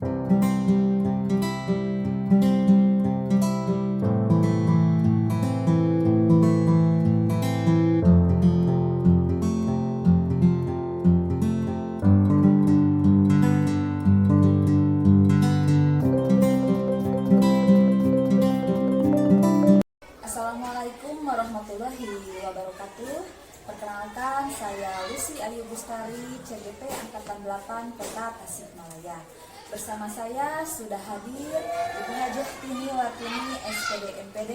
Assalamualaikum warahmatullahi wabarakatuh. Perkenalkan, saya Lucy Ayu Bustari, CGP Angkatan 8 Kota Tasikmalaya. Bersama saya sudah hadir Ibu Hajah Tini Watini, SPD MPD,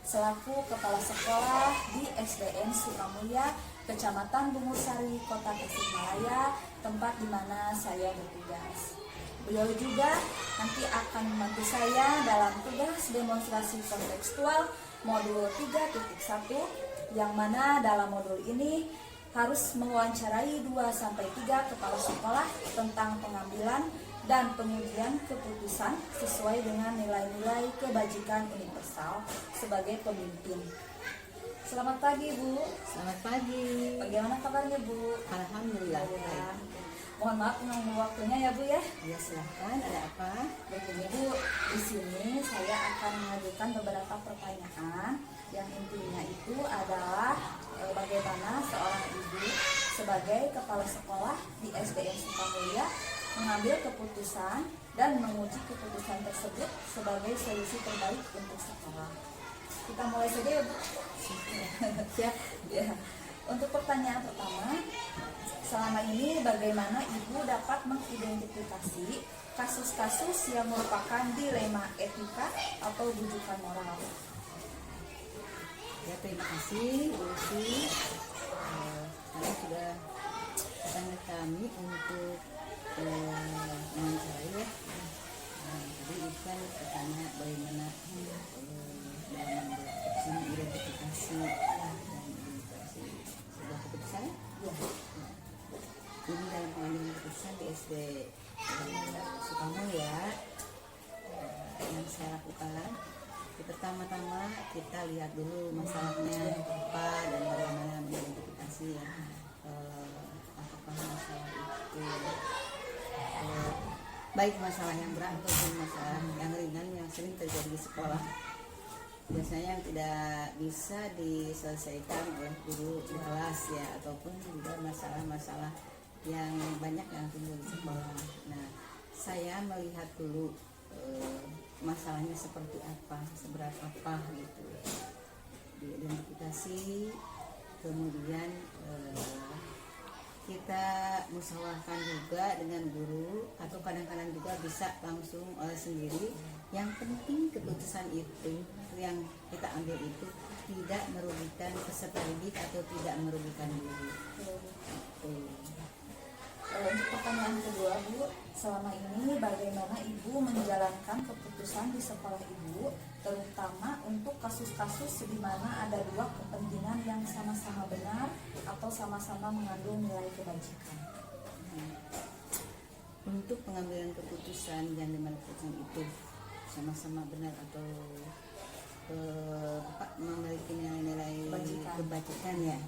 selaku Kepala Sekolah di SDN Sukamulya, Kecamatan Bungusari, Kota Tasikmalaya, tempat di mana saya bertugas. Beliau juga nanti akan membantu saya dalam tugas demonstrasi kontekstual modul 3.1, yang mana dalam modul ini harus mewawancarai 2-3 kepala sekolah tentang pengambilan dan pengujian keputusan sesuai dengan nilai-nilai kebajikan universal sebagai pemimpin. Selamat pagi, Bu. Selamat pagi. Bagaimana kabarnya, Bu? Alhamdulillah. Ya. Mohon maaf mengganggu waktunya ya, Bu ya. Ya, silahkan. Ada apa? Begini, Bu, di sini saya akan mengajukan beberapa pertanyaan yang intinya itu adalah bagaimana seorang ibu sebagai kepala sekolah di SDN Sukamulya mengambil keputusan dan menguji keputusan tersebut sebagai solusi terbaik untuk sekolah. Kita mulai saja ya, Bu. Siap. Ya. Untuk pertanyaan pertama, selama ini bagaimana Ibu dapat mengidentifikasi kasus-kasus yang merupakan dilema etika atau bujukan moral? Ya, terima kasih, Bu Lucy. Kalian sudah sangat kami untuk mewawancarai ya. Jadi itu kan pertanyaan bagaimana dalam keputusan identifikasi dan identifikasi sebuah keputusan. Ya. Ini dalam pengambilan keputusan di SD Sukamulya yang saya lakukan. Pertama-tama kita lihat dulu masalahnya apa dan bagaimana mengidentifikasi ya, apakah masalah itu baik masalah yang berat ataupun masalah yang ringan yang sering terjadi di sekolah. Biasanya yang tidak bisa diselesaikan oleh guru di kelas ya, ataupun juga masalah-masalah yang banyak yang timbul di sekolah. Nah, saya melihat dulu masalahnya seperti apa, seberat apa gitu, diidentifikasi, kemudian kita musyawarahkan juga dengan guru, atau kadang-kadang juga bisa langsung sendiri. Yang penting keputusan itu yang kita ambil itu tidak merugikan peserta didik atau tidak merugikan guru. Untuk pertanyaan kedua, Bu, selama ini bagaimana Ibu menjalankan keputusan di sekolah Ibu, terutama untuk kasus-kasus di mana ada dua kepentingan yang sama-sama benar atau sama-sama mengandung nilai kebajikan? Untuk pengambilan keputusan yang dimana keputusan itu sama-sama benar atau memiliki nilai-nilai kebajikan ya.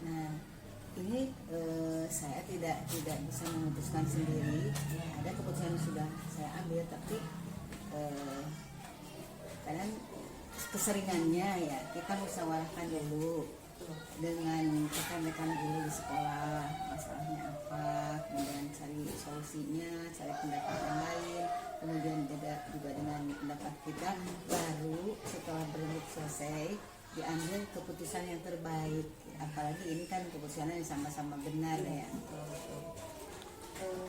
Nah, ini saya tidak bisa memutuskan sendiri. Ada keputusan yang sudah saya ambil, tapi kadang keseringannya ya kita musyawarahkan dulu dengan rekan-rekan guru di sekolah, masalahnya apa, kemudian cari solusinya, cari pendapat yang lain, kemudian juga dengan pendapat kita, baru setelah berembuk selesai diambil keputusan yang terbaik. Apalagi ini kan keputusannya yang sama-sama benar ya.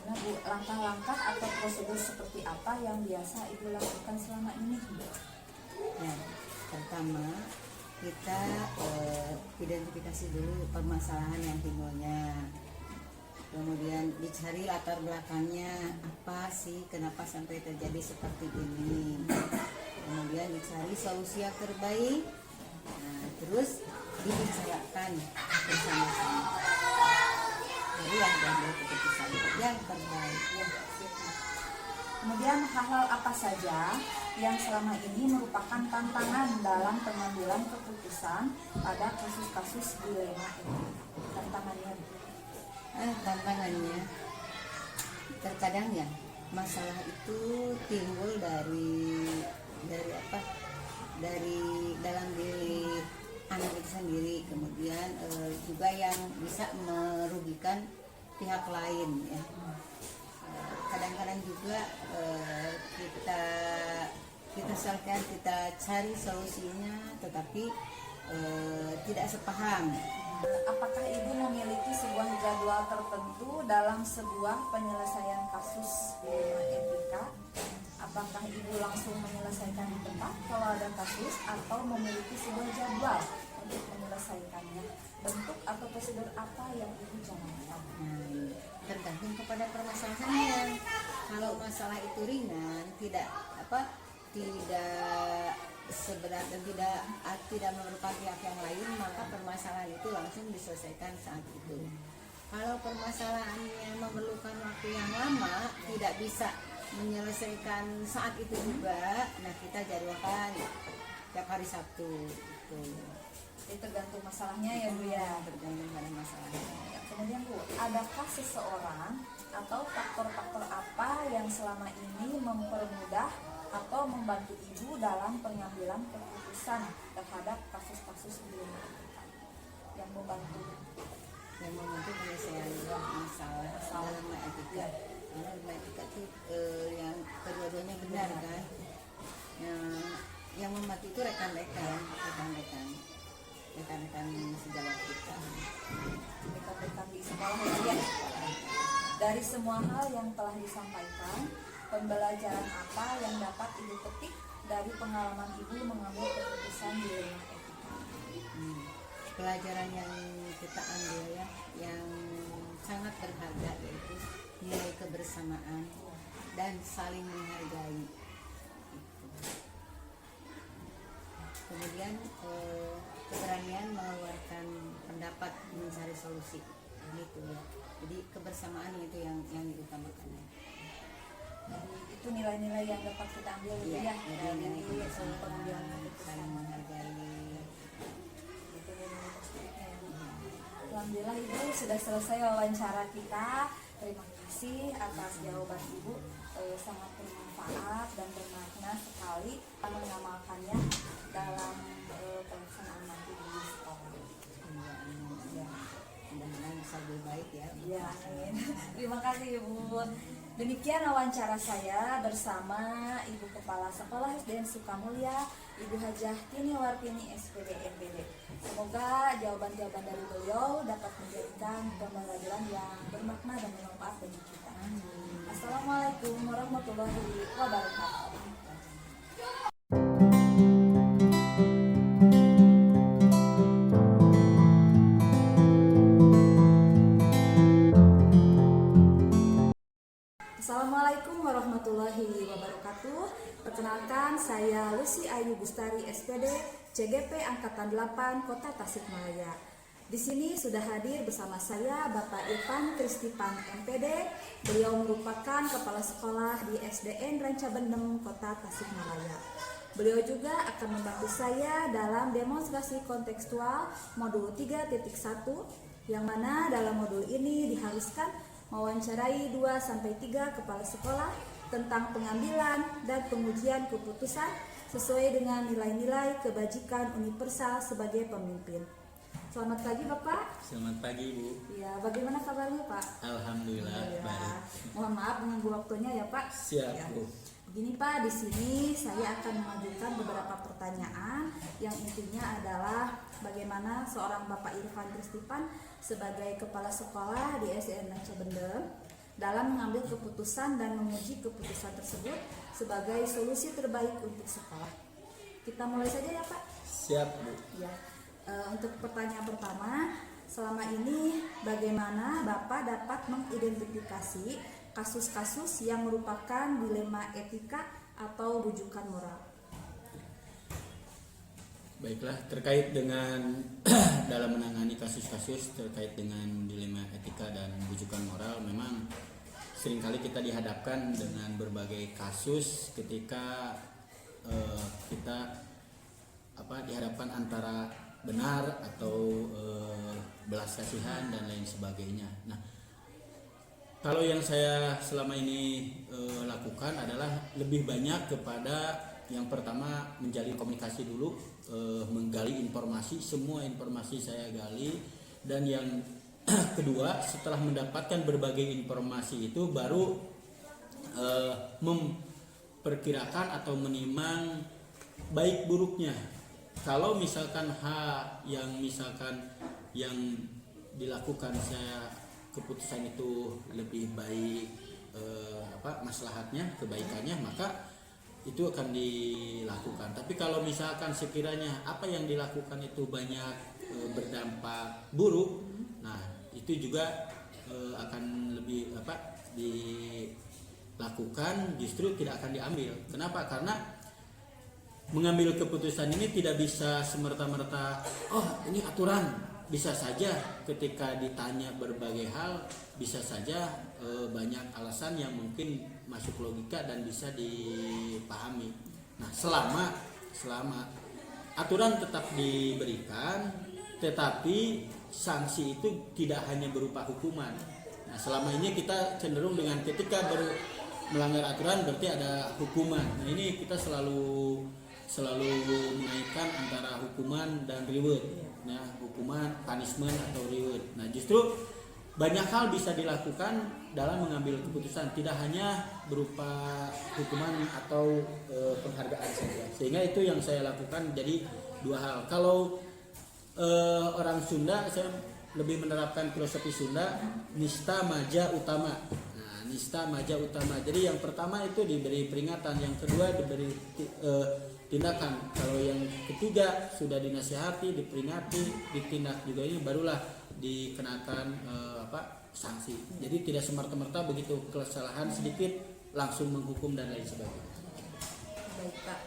Nah, Bu, langkah-langkah atau prosedur seperti apa yang biasa Ibu lakukan selama ini? Ya, pertama kita identifikasi dulu permasalahan yang timbulnya, kemudian dicari latar belakangnya apa sih, kenapa sampai terjadi seperti ini, kemudian dicari solusi yang terbaik. Nah, terus dibicarakan bersama-sama, barulah diambil keputusan yang terbaik. Kemudian hal-hal apa saja yang selama ini merupakan tantangan dalam pengambilan keputusan pada kasus-kasus dilema ini? Tantangannya terkadang ya masalah itu timbul dari apa? Dari dalam diri anak itu sendiri, kemudian juga yang bisa merugikan pihak lain ya. Kadang-kadang juga kita selesaikan, kita cari solusinya, tetapi tidak sepaham. Apakah ibu memiliki sebuah jadwal tertentu dalam sebuah penyelesaian kasus di rumah etika? Apakah ibu langsung menyelesaikan di tempat kalau ada kasus, atau memiliki sebuah jadwal untuk menyelesaikannya? Bentuk atau prosedur apa yang ibu jalankan? Tergantung kepada permasalahannya. Kalau masalah itu ringan, tidak sebenarnya tidak memerlukan pihak yang lain, maka permasalahan itu langsung diselesaikan saat itu. Kalau permasalahannya memerlukan waktu yang lama, tidak bisa menyelesaikan saat itu juga, nah kita jadwalkan tiap hari Sabtu itu. Jadi tergantung masalahnya ya Bu ya. Tergantung pada masalahnya. Ya, kemudian Bu, adakah seseorang atau faktor-faktor apa yang selama ini mempermudah atau membantu ibu dalam pengambilan keputusan terhadap kasus-kasus di rumah etika? Yang membantu penyelesaian masalah dalam etika. Karena dalam etika itu yang kedua-duanya benar kan. Yang membantu itu rekan-rekan sejawat kita. Rekan-rekan di sekolah ya. Dari semua hal yang telah disampaikan, pembelajaran apa yang dapat ibu petik dari pengalaman ibu mengambil keputusan di rumah etika? Pelajaran yang kita ambil ya, yang sangat berharga, yaitu nilai kebersamaan dan saling menghargai. Kemudian keberanian mengeluarkan pendapat, mencari solusi, gitu ya. Jadi kebersamaan itu yang diutamakan. Jadi itu nilai-nilai yang dapat kita ambil ya, dari pengambilan keputusan. Saling menghargai. Alhamdulillah Ibu sudah selesai wawancara kita. Terima kasih atas jawaban Ibu, sangat bermanfaat dan bermakna sekali mengamalkannya dalam pelaksanaan nanti di sekolah. Ya, mudah-mudahan bisa lebih baik ya. Ya, amin. Terima kasih Ibu. Demikian wawancara saya bersama Ibu Kepala Sekolah SDN Sukamulya, Ibu Hajah Tini Wartini SPD MPD. Semoga jawaban-jawaban dari beliau dapat menjadikan pembelajaran yang bermakna dan bermanfaat bagi kita. Assalamualaikum warahmatullahi wabarakatuh. Assalamualaikum warahmatullahi wabarakatuh. Perkenalkan, saya Lucy Ayu Bustari SPD, CGP Angkatan 8 Kota Tasikmalaya. Di sini sudah hadir bersama saya Bapak Irfan Kristipan MPD. Beliau merupakan Kepala Sekolah di SDN Rancabendem Kota Tasikmalaya. Beliau juga akan membantu saya dalam demonstrasi kontekstual modul 3.1, yang mana dalam modul ini diharuskan mewawancarai 2-3 kepala sekolah tentang pengambilan dan pengujian keputusan sesuai dengan nilai-nilai kebajikan universal sebagai pemimpin. Selamat pagi Bapak. Selamat pagi Bu. Ya, bagaimana kabarnya Pak? Alhamdulillah Ya, baik. mohon maaf mengganggu waktunya ya Pak. Siap Ya. Bu. Begini Pak, di sini saya akan mengajukan beberapa pertanyaan yang intinya adalah bagaimana seorang Bapak Irfan Kristipan sebagai kepala sekolah di SDN Rancabendem dalam mengambil keputusan dan menguji keputusan tersebut sebagai solusi terbaik untuk sekolah. Kita mulai saja ya Pak. Siap Bu. Ya. Untuk pertanyaan pertama, selama ini bagaimana Bapak dapat mengidentifikasi kasus-kasus yang merupakan dilema etika atau rujukan moral? Baiklah, terkait dengan dalam menangani kasus-kasus terkait dengan dilema etika dan rujukan moral, memang seringkali kita dihadapkan dengan berbagai kasus ketika kita dihadapkan antara benar atau belas kasihan dan lain sebagainya. Nah, Kalau yang saya selama ini lakukan adalah lebih banyak kepada yang pertama menjalin komunikasi dulu, menggali informasi, semua informasi saya gali, dan yang kedua setelah mendapatkan berbagai informasi itu baru memperkirakan atau menimang baik buruknya. Kalau misalkan yang dilakukan saya keputusan itu lebih baik, maslahatnya, kebaikannya, maka itu akan dilakukan. Tapi kalau misalkan sekiranya apa yang dilakukan itu banyak berdampak buruk, nah itu juga akan lebih dilakukan, justru tidak akan diambil. Kenapa? Karena mengambil keputusan ini tidak bisa semerta-merta, oh ini aturan. Bisa saja ketika ditanya berbagai hal, bisa saja banyak alasan yang mungkin masuk logika dan bisa dipahami. Nah, selama aturan tetap diberikan, tetapi sanksi itu tidak hanya berupa hukuman. Nah, selama ini kita cenderung dengan ketika melanggar aturan berarti ada hukuman. Nah, ini kita selalu mengaitkan antara hukuman dan reward. Nah, hukuman, punishment atau reward. Nah, justru banyak hal bisa dilakukan dalam mengambil keputusan, tidak hanya berupa hukuman atau penghargaan saja. Sehingga itu yang saya lakukan jadi dua hal. Kalau orang Sunda, saya lebih menerapkan filosofi Sunda, nista maja utama. Nah, nista maja utama. Jadi yang pertama itu diberi peringatan, yang kedua diberi tindakan. Kalau yang ketiga sudah dinasihati, diperingati, ditindak juga, ini barulah dikenakan sanksi. Jadi tidak semerta-merta begitu kesalahan sedikit langsung menghukum dan lain sebagainya. Baik Pak,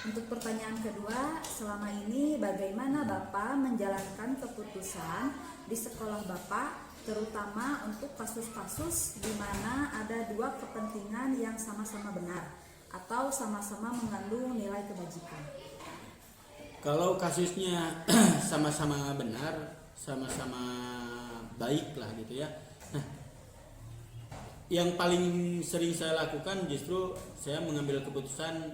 untuk pertanyaan kedua, selama ini bagaimana Bapak menjalankan keputusan di sekolah Bapak, terutama untuk kasus-kasus di mana ada dua kepentingan yang sama-sama benar atau sama-sama mengandung nilai kebajikan? Kalau kasusnya sama-sama benar, sama-sama baik lah gitu ya. Nah, yang paling sering saya lakukan justru saya mengambil keputusan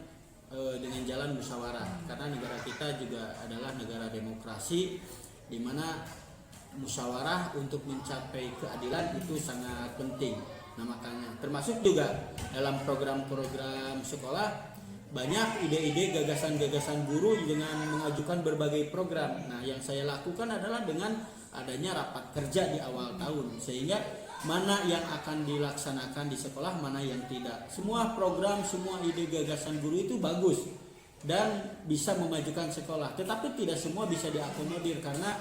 dengan jalan musyawarah, karena negara kita juga adalah negara demokrasi di mana musyawarah untuk mencapai keadilan itu sangat penting. Nah, makanya termasuk juga dalam program-program sekolah banyak ide-ide, gagasan-gagasan guru dengan mengajukan berbagai program. Nah, yang saya lakukan adalah dengan adanya rapat kerja di awal tahun, sehingga mana yang akan dilaksanakan di sekolah, mana yang tidak. Semua program, semua ide gagasan guru itu bagus dan bisa memajukan sekolah, tetapi tidak semua bisa diakomodir karena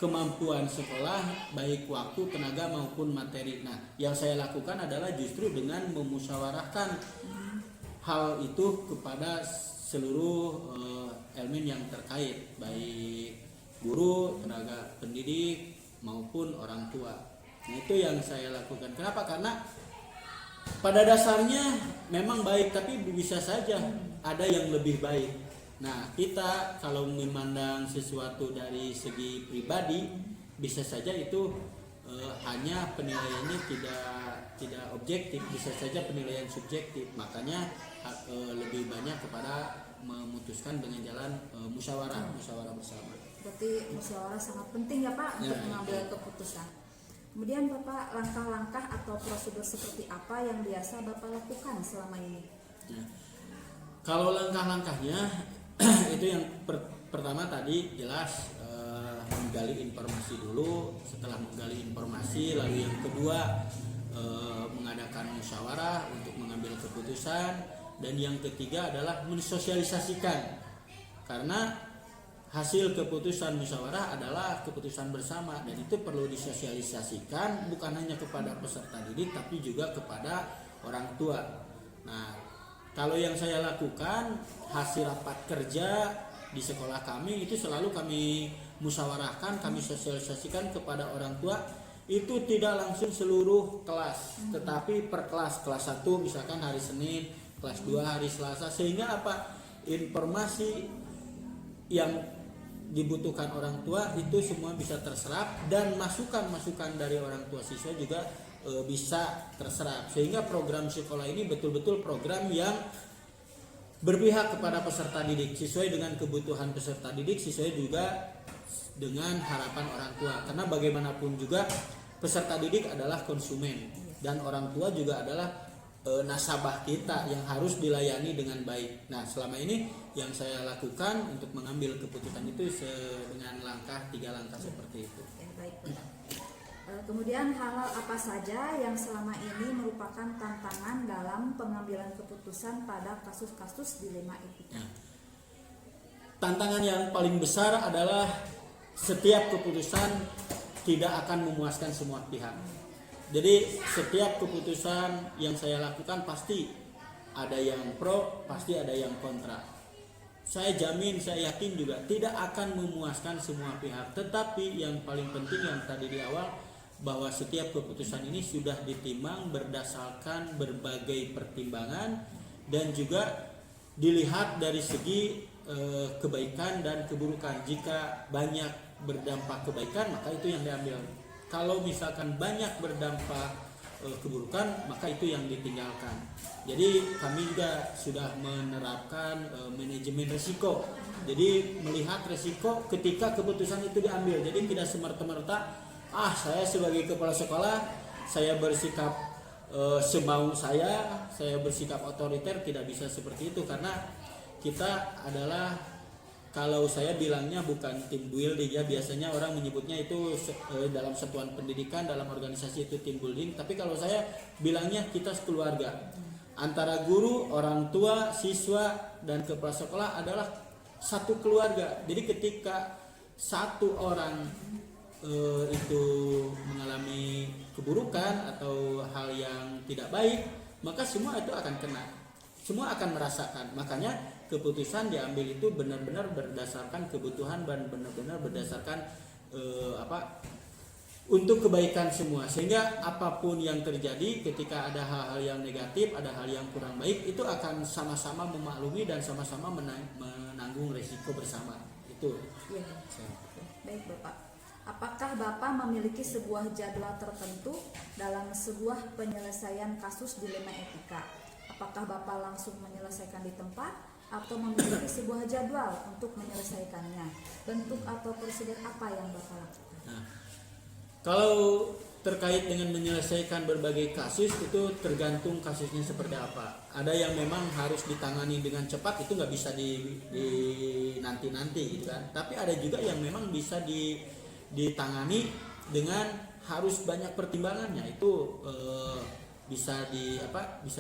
kemampuan sekolah baik waktu, tenaga maupun materi. Nah, yang saya lakukan adalah justru dengan memusyawarahkan hal itu kepada seluruh elemen yang terkait, baik guru, tenaga pendidik maupun orang tua. Nah, itu yang saya lakukan. Kenapa? Karena pada dasarnya memang baik, tapi bisa saja ada yang lebih baik. Nah, kita kalau memandang sesuatu dari segi pribadi, bisa saja itu hanya penilaiannya tidak objektif, bisa saja penilaian subjektif. Makanya lebih banyak kepada memutuskan dengan jalan musyawarah bersama. Berarti musyawarah sangat penting ya Pak untuk mengambil keputusan. Kemudian Bapak, langkah-langkah atau prosedur seperti apa yang biasa Bapak lakukan selama ini? Nah, kalau langkah-langkahnya itu yang pertama tadi jelas menggali informasi dulu. Setelah menggali informasi, lalu yang kedua mengadakan musyawarah untuk mengambil keputusan, dan yang ketiga adalah mensosialisasikan, karena hasil keputusan musyawarah adalah keputusan bersama, dan itu perlu disosialisasikan bukan hanya kepada peserta didik tapi juga kepada orang tua. Nah, kalau yang saya lakukan, hasil rapat kerja di sekolah kami itu selalu kami musyawarahkan, kami sosialisasikan kepada orang tua. Itu tidak langsung seluruh kelas, tetapi per kelas 1 misalkan hari Senin, kelas 2 hari Selasa, sehingga apa? Informasi yang dibutuhkan orang tua itu semua bisa terserap, dan masukan-masukan dari orang tua siswa juga bisa terserap, sehingga program sekolah ini betul-betul program yang berpihak kepada peserta didik sesuai dengan kebutuhan peserta didik, sesuai juga dengan harapan orang tua, karena bagaimanapun juga peserta didik adalah konsumen dan orang tua juga adalah nasabah kita yang harus dilayani dengan baik. Nah, selama ini yang saya lakukan untuk mengambil keputusan itu dengan 3 langkah seperti itu. Ya, baik. Kemudian hal apa saja yang selama ini merupakan tantangan dalam pengambilan keputusan pada kasus-kasus dilema etika? Nah, tantangan yang paling besar adalah setiap keputusan tidak akan memuaskan semua pihak. Jadi setiap keputusan yang saya lakukan pasti ada yang pro, pasti ada yang kontra. Saya jamin, saya yakin juga tidak akan memuaskan semua pihak. Tetapi yang paling penting yang tadi di awal, bahwa setiap keputusan ini sudah ditimbang berdasarkan berbagai pertimbangan dan juga dilihat dari segi kebaikan dan keburukan. Jika banyak berdampak kebaikan, maka itu yang diambil. Kalau misalkan banyak berdampak keburukan, maka itu yang ditinggalkan. Jadi kami juga sudah menerapkan manajemen risiko. Jadi melihat risiko ketika keputusan itu diambil. Jadi tidak semerta-merta saya sebagai kepala sekolah saya bersikap semau saya bersikap otoriter. Tidak bisa seperti itu, karena kita adalah, kalau saya bilangnya bukan team building ya, biasanya orang menyebutnya itu dalam satuan pendidikan, dalam organisasi itu team building, tapi kalau saya bilangnya kita keluarga. Antara guru, orang tua, siswa dan kepala sekolah adalah satu keluarga. Jadi ketika satu orang itu mengalami keburukan atau hal yang tidak baik, maka semua itu akan kena, semua akan merasakan. Makanya keputusan diambil itu benar-benar berdasarkan kebutuhan dan benar-benar berdasarkan untuk kebaikan semua, sehingga apapun yang terjadi ketika ada hal-hal yang negatif, ada hal yang kurang baik, itu akan sama-sama memaklumi dan sama-sama menanggung resiko bersama. Itu ya. Baik Bapak, apakah Bapak memiliki sebuah jadwal tertentu dalam sebuah penyelesaian kasus dilema etika? Apakah Bapak langsung menyelesaikan di tempat atau memiliki sebuah jadwal untuk menyelesaikannya? Bentuk atau prosedur apa yang Bapak lakukan? Nah, kalau terkait dengan menyelesaikan berbagai kasus, itu tergantung kasusnya seperti apa. Ada yang memang harus ditangani dengan cepat, itu nggak bisa di nanti-nanti gitu kan. Tapi ada juga yang memang bisa ditangani dengan harus banyak pertimbangannya. Itu bisa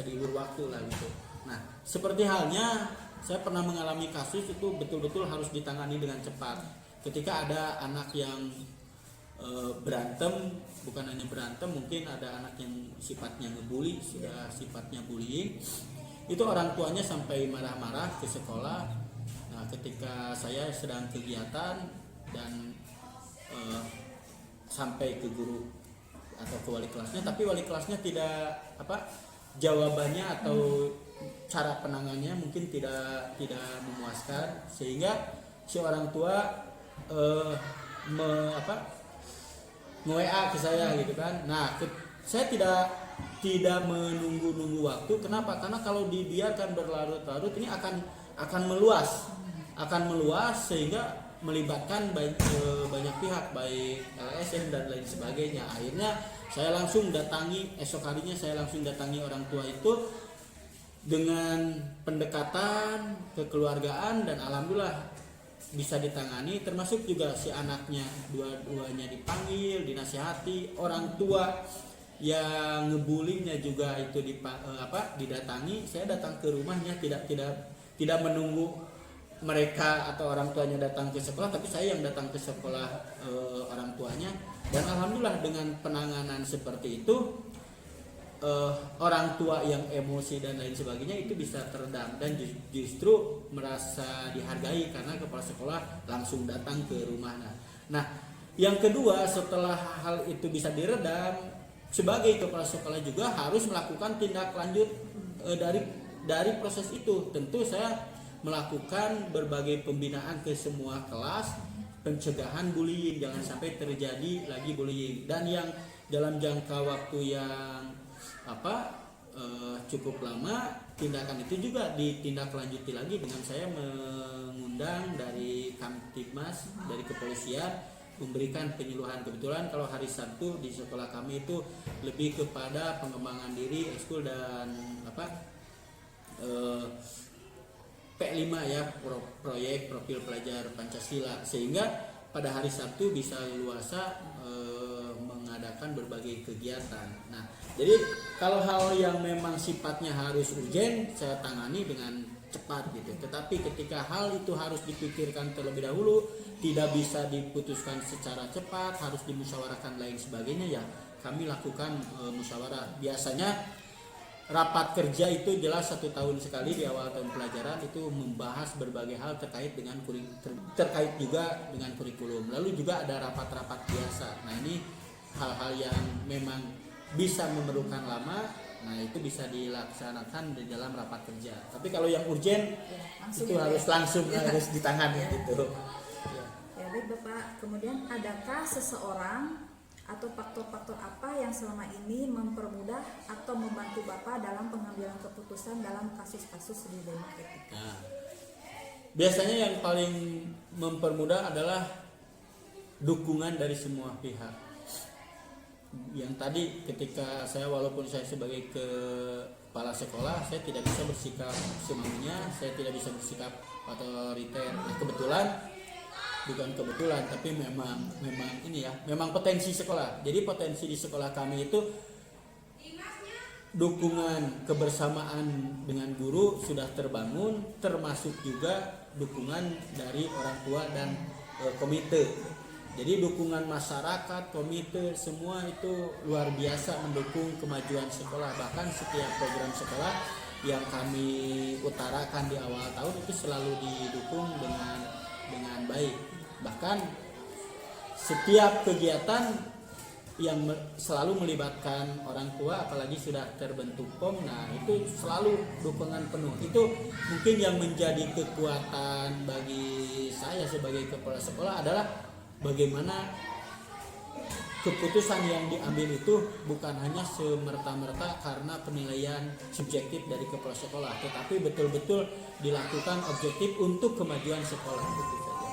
diulur waktu lah gitu. Nah, seperti halnya saya pernah mengalami kasus itu betul-betul harus ditangani dengan cepat. Ketika ada anak yang berantem, bukan hanya berantem, mungkin ada anak yang sifatnya ngebully, sudah sifatnya bullying. Itu orang tuanya sampai marah-marah ke sekolah. Nah, ketika saya sedang kegiatan dan sampai ke guru atau ke wali kelasnya, tapi wali kelasnya tidak jawabannya atau cara penanganannya mungkin tidak memuaskan, sehingga si orang tua nge-WA ke saya gitu kan. Nah, saya tidak menunggu waktu. Kenapa? Karena kalau dibiarkan berlarut-larut ini akan meluas sehingga melibatkan banyak pihak, baik LSM dan lain sebagainya. Akhirnya saya langsung datangi, esok harinya saya langsung datangi orang tua itu dengan pendekatan kekeluargaan, dan alhamdulillah bisa ditangani, termasuk juga si anaknya dua-duanya dipanggil, dinasihati, orang tua yang ngebullyingnya juga itu didatangi. Saya datang ke rumahnya, tidak menunggu mereka atau orang tuanya datang ke sekolah, tapi saya yang datang ke sekolah orang tuanya, dan alhamdulillah dengan penanganan seperti itu orang tua yang emosi dan lain sebagainya itu bisa teredam, dan justru merasa dihargai karena kepala sekolah langsung datang ke rumahnya. Nah, yang kedua, setelah hal itu bisa diredam, sebagai kepala sekolah juga harus melakukan tindak lanjut dari proses itu. Tentu saya melakukan berbagai pembinaan ke semua kelas, pencegahan bullying, jangan sampai terjadi lagi bullying. Dan dalam jangka waktu yang cukup lama, tindakan itu juga ditindaklanjuti lagi dengan saya mengundang dari Kamtibmas, dari kepolisian, memberikan penyuluhan. Kebetulan kalau hari Sabtu di sekolah kami itu lebih kepada pengembangan diri, ekskul dan P5 ya, proyek profil pelajar Pancasila, sehingga pada hari Sabtu bisa luasa mengadakan berbagai kegiatan. Nah, jadi kalau hal yang memang sifatnya harus urgen saya tangani dengan cepat gitu. Tetapi ketika hal itu harus dipikirkan terlebih dahulu, tidak bisa diputuskan secara cepat, harus dimusyawarahkan lain sebagainya, ya kami lakukan musyawarah. Biasanya rapat kerja itu jelas 1 tahun sekali di awal tahun pelajaran, itu membahas berbagai hal terkait juga dengan kurikulum. Lalu juga ada rapat-rapat biasa. Nah, ini hal-hal yang memang bisa memerlukan lama, nah itu bisa dilaksanakan di dalam rapat kerja. Tapi kalau yang urgen itu harus langsung harus ditangani gitu. Ya baik Bapak, kemudian adakah seseorang atau faktor-faktor apa yang selama ini mempermudah atau membantu Bapak dalam pengambilan keputusan dalam kasus-kasus di dilema etika? Nah, biasanya yang paling mempermudah adalah dukungan dari semua pihak. Yang tadi ketika walaupun saya sebagai kepala sekolah, saya tidak bisa bersikap semaunya, saya tidak bisa bersikap otoriter. Nah, bukan kebetulan, tapi memang ini ya, memang potensi sekolah. Jadi potensi di sekolah kami itu dukungan kebersamaan dengan guru sudah terbangun, termasuk juga dukungan dari orang tua dan komite. Jadi dukungan masyarakat, komite, semua itu luar biasa mendukung kemajuan sekolah. Bahkan setiap program sekolah yang kami utarakan di awal tahun itu selalu didukung dengan baik. Bahkan setiap kegiatan yang selalu melibatkan orang tua, apalagi sudah terbentuk POM, nah itu selalu dukungan penuh. Itu mungkin yang menjadi kekuatan bagi saya sebagai kepala sekolah adalah bagaimana keputusan yang diambil itu bukan hanya semerta-merta karena penilaian subjektif dari kepala sekolah, tetapi betul-betul dilakukan objektif untuk kemajuan sekolah. Itu saja.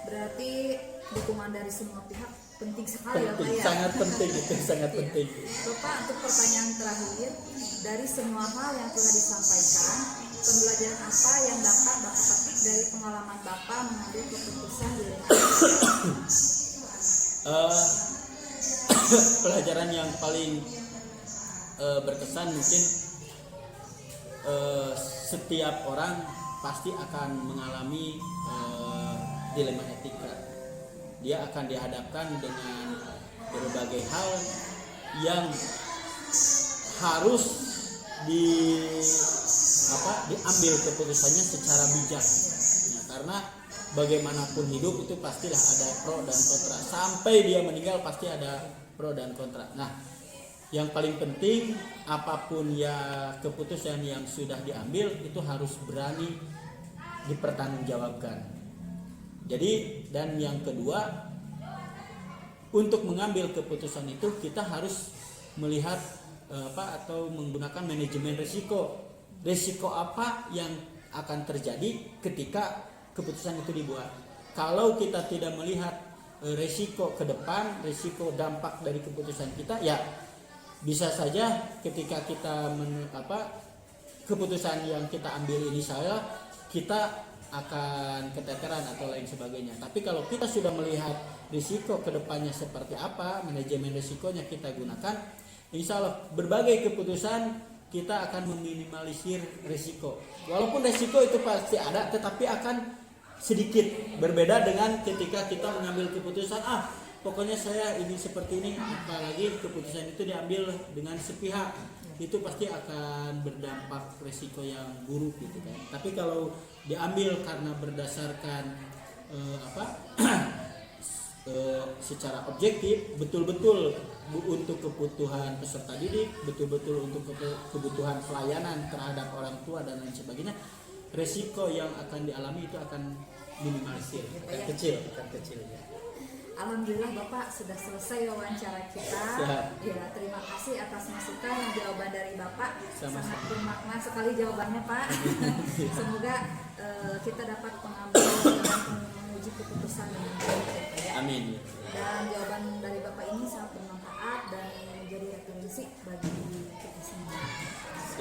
Berarti dukungan dari semua pihak penting sekali ya Pak ya? Sangat penting, itu sangat penting. Bapak, untuk pertanyaan terakhir, dari semua hal yang telah disampaikan, pembelajaran apa yang dapat Bapak petik dari pengalaman Bapak mengambil keputusan di pelajaran yang paling berkesan mungkin setiap orang pasti akan mengalami dilema etika. Dia akan dihadapkan dengan berbagai hal yang harus diambil keputusannya secara bijak. Nah, karena bagaimanapun hidup itu pastilah ada pro dan kontra. Sampai dia meninggal pasti ada pro dan kontra. Nah, yang paling penting apapun ya keputusan yang sudah diambil itu harus berani dipertanggungjawabkan. Jadi, dan yang kedua, untuk mengambil keputusan itu kita harus melihat atau menggunakan manajemen risiko. Risiko apa yang akan terjadi ketika keputusan itu dibuat. Kalau kita tidak melihat risiko ke depan, risiko dampak dari keputusan kita, ya bisa saja ketika kita keputusan yang kita ambil ini kita akan keteteran atau lain sebagainya. Tapi kalau kita sudah melihat risiko kedepannya seperti apa, manajemen risikonya kita gunakan, insya Allah berbagai keputusan kita akan meminimalisir risiko. Walaupun risiko itu pasti ada, tetapi akan sedikit berbeda dengan ketika kita mengambil keputusan, pokoknya saya ini seperti ini, apalagi keputusan itu diambil dengan sepihak, itu pasti akan berdampak risiko yang buruk gitu kan. Tapi kalau diambil karena berdasarkan secara objektif, betul-betul untuk kebutuhan peserta didik, betul-betul untuk kebutuhan pelayanan terhadap orang tua dan lain sebagainya, risiko yang akan dialami itu akan minimalisir, akan kecil ya. Alhamdulillah Bapak sudah selesai wawancara kita. Siap. Ya, terima kasih atas masukan dan jawaban dari Bapak. Sama-sama. Sangat bermakna sekali jawabannya Pak. Semoga kita dapat mengambil dan menguji keputusan dengan baik ya Pak ya. Amin. Dan jawaban dari Bapak ini sangat bermanfaat dan menjadi referensi bagi kita semua.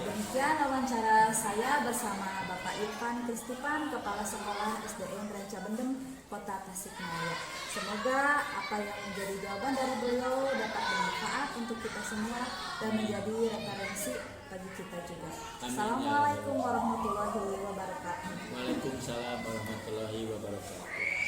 Demikian wawancara saya bersama Bapak Irfan Kristipan, Kepala Sekolah SDN Ranca Bendem, Kota Tasikmalaya. Semoga apa yang menjadi jawaban dari beliau dapat bermanfaat untuk kita semua dan menjadi referensi bagi kita juga. Amin. Assalamualaikum warahmatullahi wabarakatuh. Waalaikumsalam warahmatullahi wabarakatuh.